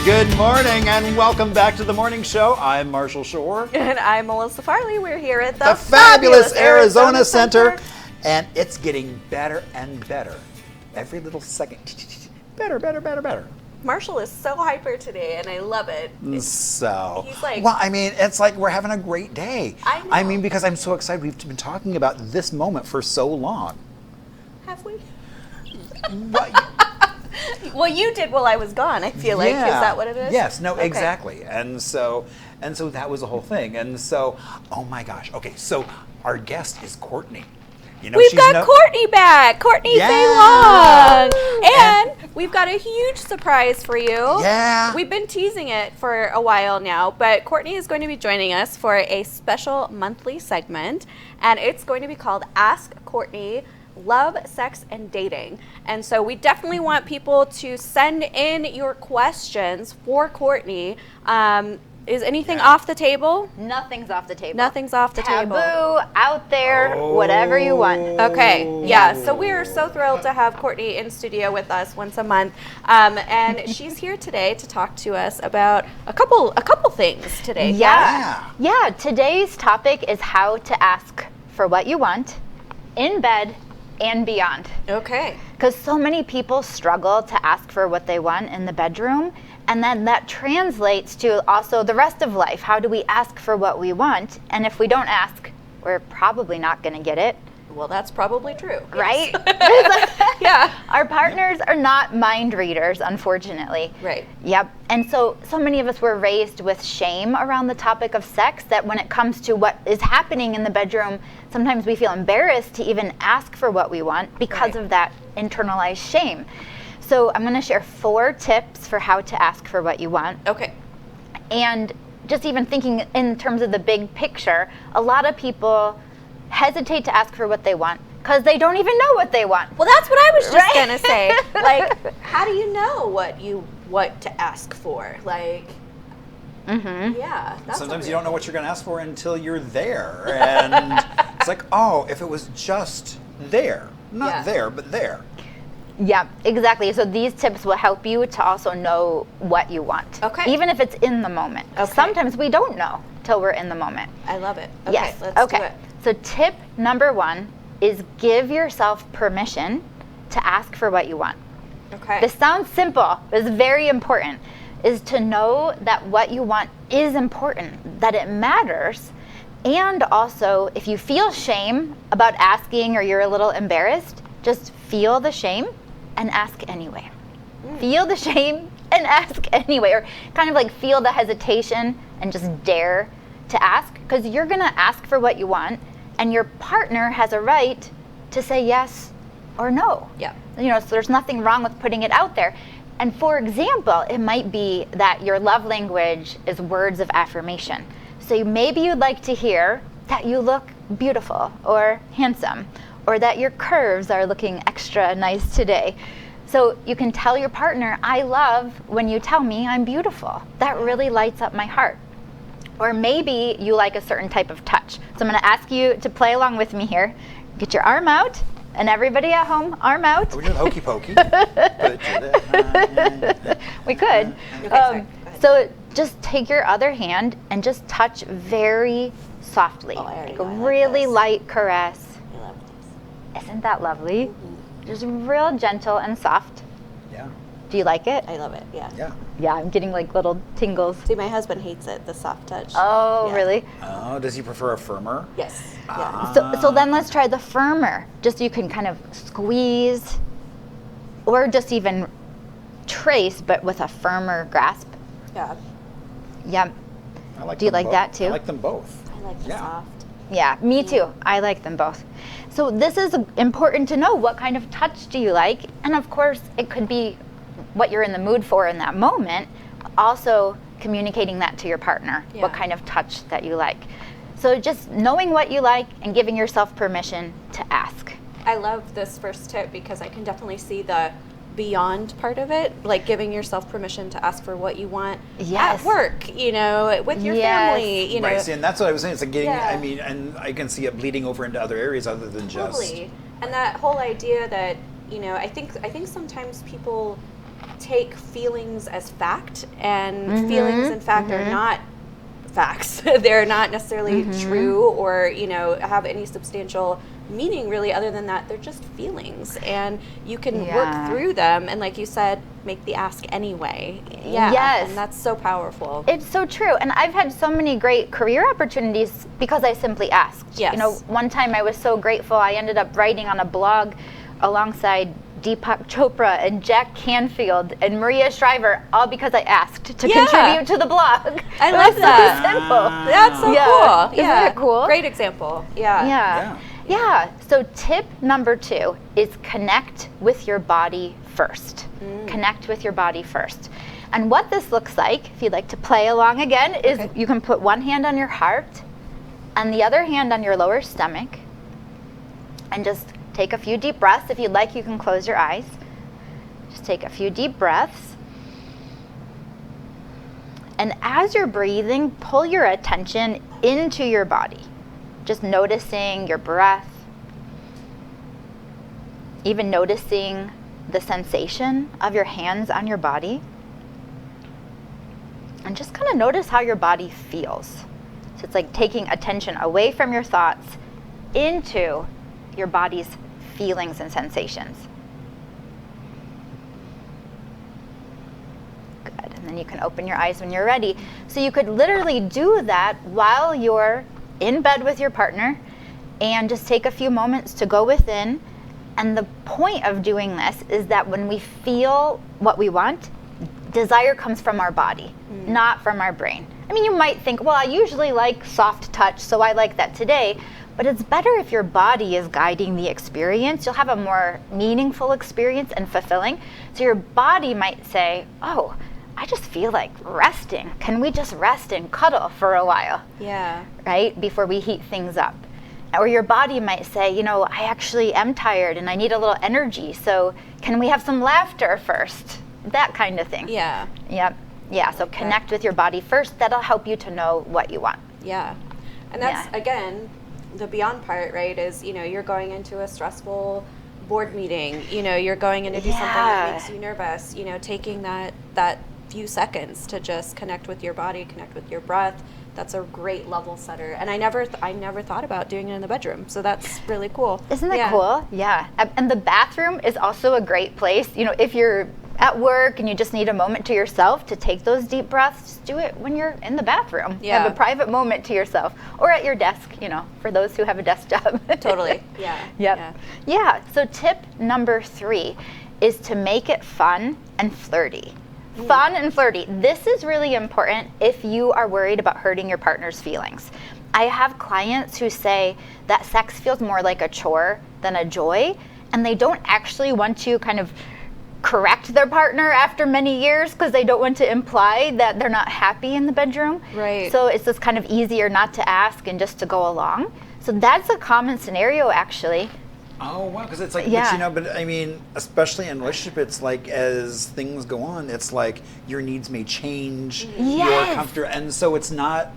Good morning and welcome back to the morning show. I'm Marshall Shore. And I'm Melissa Farley. We're here at the fabulous Arizona Center. And it's getting better and better. Every little second. Better, better, better, better. Marshall is so hyper today and I love it. So, he's like, well, I mean, it's like we're having a great day. I know. I mean, because I'm so excited. We've been talking about this moment for so long. Have we? Well, Well, you did while I was gone, I feel like. Is that what it is? Yes, no, Okay. exactly. And so that was the whole thing. And so, oh my gosh. Okay, so our guest is Courtney. You know, We've she's got Courtney back. Courtney Yeah. Long. And we've got a huge surprise for you. Yeah. We've been teasing it for a while now, but Courtney is going to be joining us for a special monthly segment, and it's going to be called Ask Courtney Love, Sex, and Dating. And so we definitely want people to send in your questions for Courtney. Is anything off the table? Nothing's off the table. Nothing's off the table. Taboo, out there, whatever you want. Okay, yeah, so we are so thrilled to have Courtney in studio with us once a month. And she's here today to talk to us about a couple things today. Yeah, today's topic is how to ask for what you want in bed and beyond. Okay. Because so many people struggle to ask for what they want in the bedroom, and then that translates to also the rest of life. How do we ask for what we want? And if we don't ask, we're probably not going to get it. Well, that's probably true. Right? Yeah. Our partners are not mind readers, unfortunately. Right. Yep. And so many of us were raised with shame around the topic of sex that when it comes to what is happening in the bedroom, sometimes we feel embarrassed to even ask for what we want because of that internalized shame. So I'm going to share 4 tips for how to ask for what you want. Okay. And just even thinking in terms of the big picture, a lot of people hesitate to ask for what they want because they don't even know what they want. Well, that's what I was just going to say. Like, how do you know what to ask for? Like, yeah. That's Sometimes you don't know what you're going to ask for until you're there. And it's like, oh, if it was just there. Not there, but there. Yeah, exactly. So these tips will help you to also know what you want. Okay. Even if it's in the moment. Okay. Sometimes we don't know till we're in the moment. I love it. Okay, Yes. let's do it. So tip number 1 is give yourself permission to ask for what you want. Okay. This sounds simple, but it's very important, is to know that what you want is important, that it matters. And also, if you feel shame about asking or you're a little embarrassed, just feel the shame and ask anyway. Feel the shame and ask anyway, or kind of like feel the hesitation and just dare to ask, because you're gonna ask for what you want and your partner has a right to say yes or no. Yeah. You know, so there's nothing wrong with putting it out there. And for example, it might be that your love language is words of affirmation. So maybe you'd like to hear that you look beautiful or handsome, or that your curves are looking extra nice today. So you can tell your partner, I love when you tell me I'm beautiful. That really lights up my heart. Or maybe you like a certain type of touch. So I'm gonna ask you to play along with me here. Get your arm out, and everybody at home, arm out. Are we doing hokey pokey? We could. Okay, sorry. Go ahead. So just take your other hand and just touch very softly. Oh, I already Like know a I like really this. light caress. I love this. Isn't that lovely? Just real gentle and soft. Yeah. Do you like it? I love it. Yeah. Yeah. Yeah, I'm getting like little tingles. See, my husband hates it, the soft touch. Oh, Yeah. really? Oh, does he prefer a firmer? Yes. Yeah. So then let's try the firmer. Just you can kind of squeeze or just even trace, but with a firmer grasp. Yeah. Yep. I like Do you them like both. that too? I like them both. I like the soft. Yeah, me too. I like them both. So this is important to know. What kind of touch do you like? And of course, it could be what you're in the mood for in that moment. Also communicating that to your partner, what Yeah. kind of touch that you like. So just knowing what you like and giving yourself permission to ask. I love this first tip because I can definitely see the beyond part of it, like giving yourself permission to ask for what you want Yes. at work, you know, with your Yes. family, you know. Right, see, and that's what I was saying. It's like getting, Yeah. I mean, and I can see it bleeding over into other areas other than just. Totally. And that whole idea that, you know, I think sometimes people take feelings as fact, and feelings in fact are not facts. They're not necessarily true or, have any substantial meaning really, other than that they're just feelings, and you can work through them, and like you said, make the ask anyway. Yes. And that's so powerful. It's so true. And I've had so many great career opportunities because I simply asked. Yes. One time I was so grateful, I ended up writing on a blog alongside Deepak Chopra and Jack Canfield and Maria Shriver, all because I asked to contribute to the blog. I love that. So simple. That's so cool. Isn't that cool? Great example. Yeah. So tip number 2 is connect with your body first. Connect with your body first. And what this looks like, if you'd like to play along again, is you can put one hand on your heart and the other hand on your lower stomach, and just take a few deep breaths. If you'd like, you can close your eyes. Just take a few deep breaths. And as you're breathing, pull your attention into your body. Just noticing your breath, even noticing the sensation of your hands on your body. And just kind of notice how your body feels. So it's like taking attention away from your thoughts into your body's feelings and sensations. Good. And then you can open your eyes when you're ready. So you could literally do that while you're in bed with your partner, and just take a few moments to go within. And the point of doing this is that when we feel what we want, desire comes from our body, not from our brain. I mean, you might think, well, I usually like soft touch, so I like that today. But it's better if your body is guiding the experience. You'll have a more meaningful experience and fulfilling. So your body might say, oh, I just feel like resting. Can we just rest and cuddle for a while? Yeah. Right? Before we heat things up. Or your body might say, I actually am tired and I need a little energy. So can we have some laughter first? That kind of thing. Yeah. Yep. Yeah. So connect with your body first. That'll help you to know what you want. Yeah. And that's, again, the beyond part, right, is, you're going into a stressful board meeting, you're going in to do something that makes you nervous, taking that few seconds to just connect with your body, connect with your breath. That's a great level setter. And I never thought about doing it in the bedroom. So that's really cool. Isn't that cool? Yeah. And the bathroom is also a great place. If you're at work and you just need a moment to yourself to take those deep breaths, just do it when you're in the bathroom. Yeah. Have a private moment to yourself, or at your desk, for those who have a desk job. Totally. Yeah. Yep. Yeah. So tip number 3 is to make it fun and flirty. Fun and flirty. This is really important if you are worried about hurting your partner's feelings. I have clients who say that sex feels more like a chore than a joy, and they don't actually want to kind of correct their partner after many years because they don't want to imply that they're not happy in the bedroom. Right. So it's just kind of easier not to ask and just to go along. So that's a common scenario, actually. Oh, wow, because it's like, but I mean, especially in a relationship, it's like as things go on, it's like your needs may change, your comfort, and so it's not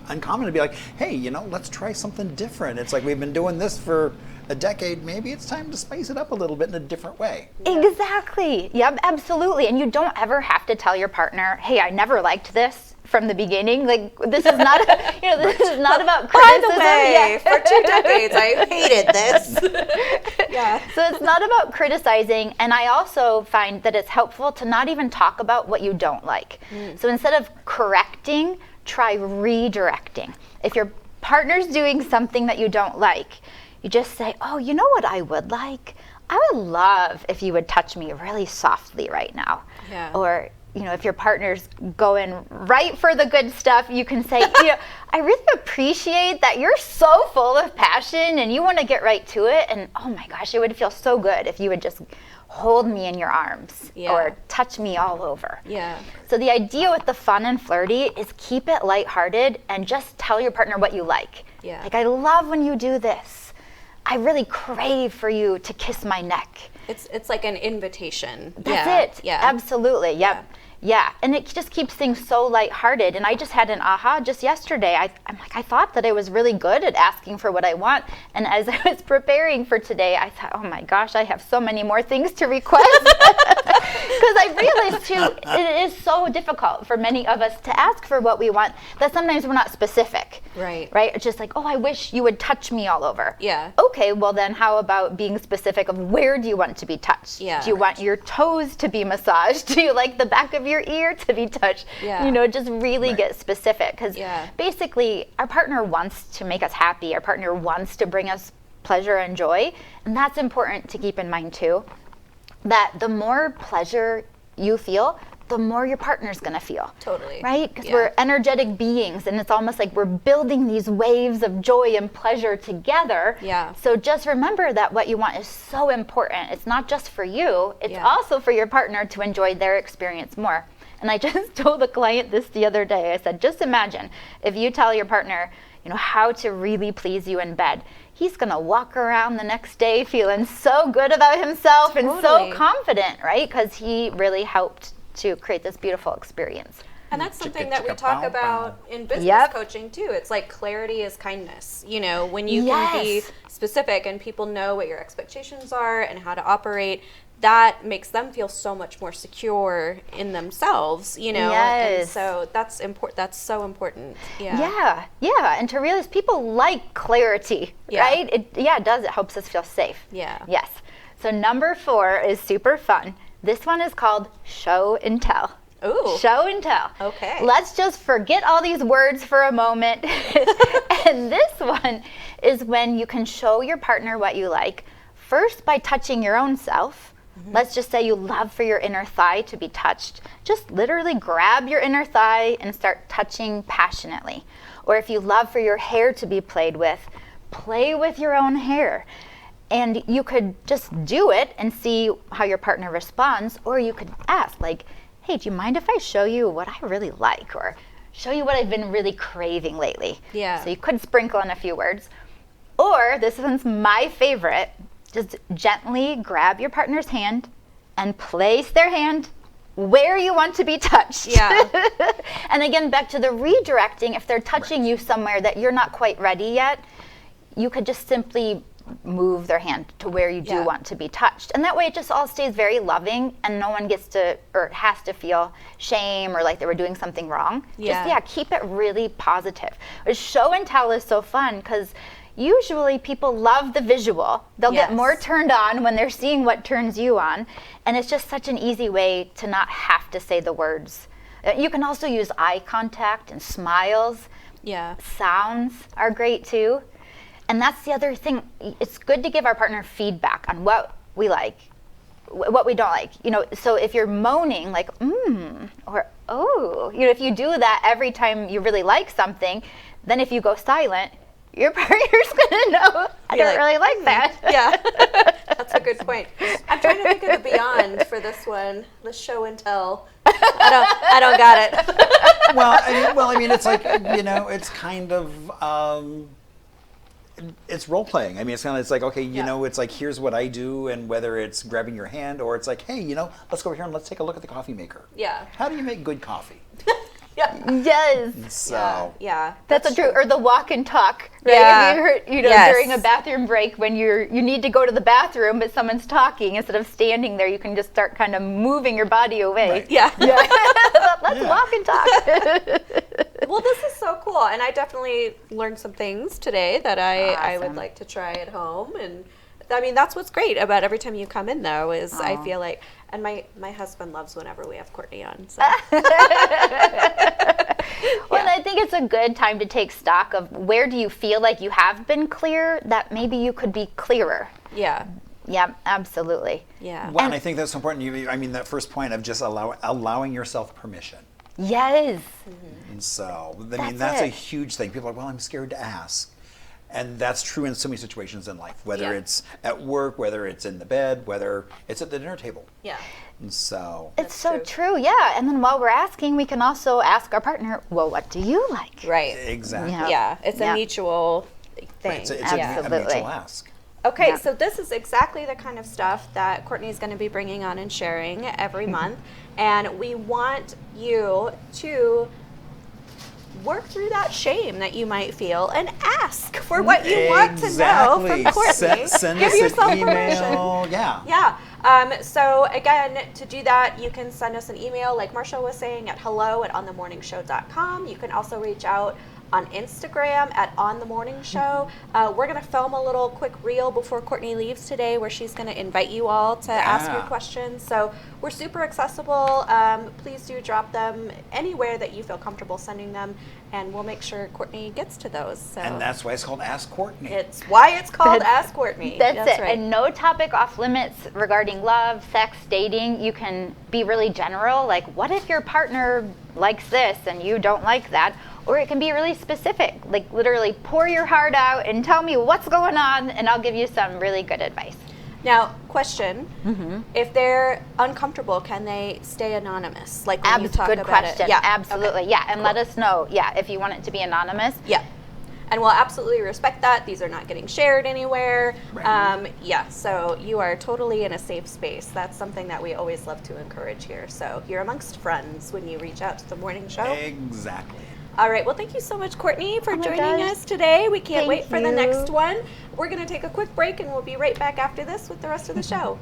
uncommon to be like, hey, let's try something different. It's like we've been doing this for a decade, maybe it's time to spice it up a little bit in a different way. Exactly. Yep, absolutely. And you don't ever have to tell your partner, hey, I never liked this from the beginning. Like, this is not, this is not about criticism. By the way, for 2 decades, I hated this. Yeah. So it's not about criticizing. And I also find that it's helpful to not even talk about what you don't like. So instead of correcting, try redirecting. If your partner's doing something that you don't like, you just say, oh, you know what I would like? I would love if you would touch me really softly right now. Yeah. Or, if your partner's going right for the good stuff, you can say, I really appreciate that you're so full of passion and you want to get right to it. And oh my gosh, it would feel so good if you would just hold me in your arms or touch me all over. Yeah. So the idea with the fun and flirty is keep it lighthearted and just tell your partner what you like. Yeah. Like, I love when you do this. I really crave for you to kiss my neck. It's like an invitation. That's it. Yeah. Absolutely. Yep. Yeah. And it just keeps things so lighthearted. And I just had an aha just yesterday. I'm like, I thought that I was really good at asking for what I want. And as I was preparing for today, I thought, oh my gosh, I have so many more things to request. Because I realized too, it is so difficult for many of us to ask for what we want that sometimes we're not specific. Right. Right? It's just like, oh, I wish you would touch me all over. Yeah. Okay, well then how about being specific of where do you want to be touched? Yeah. Do you want your toes to be massaged? Do you like the back of your ear to be touched? Yeah. You know, just really get specific. Because basically our partner wants to make us happy. Our partner wants to bring us pleasure and joy. And that's important to keep in mind too. That the more pleasure you feel, the more your partner's gonna feel. Totally. Right? Because we're energetic beings, and it's almost like we're building these waves of joy and pleasure together. Yeah. So just remember that what you want is so important. It's not just for you, it's also for your partner to enjoy their experience more. And I just told a client this the other day. I said, just imagine if you tell your partner, you know, how to really please you in bed. He's gonna walk around the next day feeling so good about himself and so confident, right? Because he really helped to create this beautiful experience. And that's something that we talk about in business coaching too. It's like clarity is kindness. You know, when you can be specific and people know what your expectations are and how to operate, that makes them feel so much more secure in themselves, you know. And so that's important. That's so important. Yeah. And to realize people like clarity, right? It does. It helps us feel safe. Yeah. Yes. So number 4 is super fun. This one is called show and tell. Ooh. Show and tell. Okay. Let's just forget all these words for a moment. And this one is when you can show your partner what you like, first by touching your own self. Let's just say you love for your inner thigh to be touched. Just literally grab your inner thigh and start touching passionately. Or if you love for your hair to be played with, play with your own hair. And you could just do it and see how your partner responds. Or you could ask, like, hey, do you mind if I show you what I really like? Or show you what I've been really craving lately. Yeah. So you could sprinkle in a few words. Or, this one's my favorite, just gently grab your partner's hand and place their hand where you want to be touched. Yeah. And again, back to the redirecting, if they're touching you somewhere that you're not quite ready yet, you could just simply move their hand to where you do want to be touched. And that way it just all stays very loving and no one gets to or has to feel shame or like they were doing something wrong. Just keep it really positive. But show and tell is so fun because usually people love the visual. They'll get more turned on when they're seeing what turns you on. And it's just such an easy way to not have to say the words. You can also use eye contact and smiles. Yeah. Sounds are great too. And that's the other thing. It's good to give our partner feedback on what we like, what we don't like. You know, so if you're moaning like, or oh, you know, if you do that every time you really like something, then if you go silent, your partner's gonna know I don't really like that. Yeah, that's a good point. I'm trying to think of the beyond for this one. The show and tell. I don't got it. I mean, it's like, you know, it's kind of. It's role playing. I mean, it's like, okay, you know, it's like, here's what I do, and whether it's grabbing your hand or it's like, hey, you know, let's go over here and let's take a look at the coffee maker. Yeah. How do you make good coffee? Yes. So. Yeah. That's true. Or the walk and talk. Right? Yeah. Have you heard, you know, during a bathroom break when you need to go to the bathroom, but someone's talking, instead of standing there, you can just start kind of moving your body away. Right. Yeah. Let's walk and talk. Well, this is so cool, and I definitely learned some things today that I would like to try at home. And I mean, that's what's great about every time you come in, though, is I feel like, and my husband loves whenever we have Courtney on. So. Well, I think it's a good time to take stock of where do you feel like you have been clear that maybe you could be clearer. Yeah. Yeah, absolutely. Yeah. Well, and I think that's important. I mean, that first point of just allowing yourself permission. Yes. And so, I mean, that's a huge thing. People are like, well, I'm scared to ask. And that's true in so many situations in life, whether it's at work, whether it's in the bed, whether it's at the dinner table. Yeah. And so. It's so true, yeah. And then while we're asking, we can also ask our partner, well, what do you like? Right. Exactly. Yeah. It's a mutual thing. It's a mutual ask. Okay, so this is exactly the kind of stuff that Courtney is going to be bringing on and sharing every month. And we want you to work through that shame that you might feel and ask for what you want to know from Courtney. Send Give us yourself an email. permission. Yeah. Yeah. So again, to do that, you can send us an email, like Marsha was saying, at hello@onthemorningshow.com. You can also reach out on Instagram at On The Morning Show. We're going to film a little quick reel before Courtney leaves today where she's going to invite you all to ask your questions. So we're super accessible. Please do drop them anywhere that you feel comfortable sending them, and we'll make sure Courtney gets to those. So and that's why it's called Ask Courtney. It's why it's called Ask Courtney. That's it. Right. And no topic off limits regarding love, sex, dating. You can be really general, like what if your partner likes this and you don't like that? Or it can be really specific, like literally pour your heart out and tell me what's going on, and I'll give you some really good advice. Now, question: if they're uncomfortable, can they stay anonymous? Like when you talk good about question. it? Yeah, Absolutely. Okay. Yeah, and Cool. let us know. Yeah, if you want it to be anonymous. Yeah. And we'll absolutely respect that. These are not getting shared anywhere. Right. Yeah, so you are totally in a safe space. That's something that we always love to encourage here. So you're amongst friends when you reach out to the morning show. Exactly. All right. Well, thank you so much, Courtney, for Oh my joining gosh. us today. We can't Thank wait for the you. next one. We're going to take a quick break, and we'll be right back after this with the rest of the show.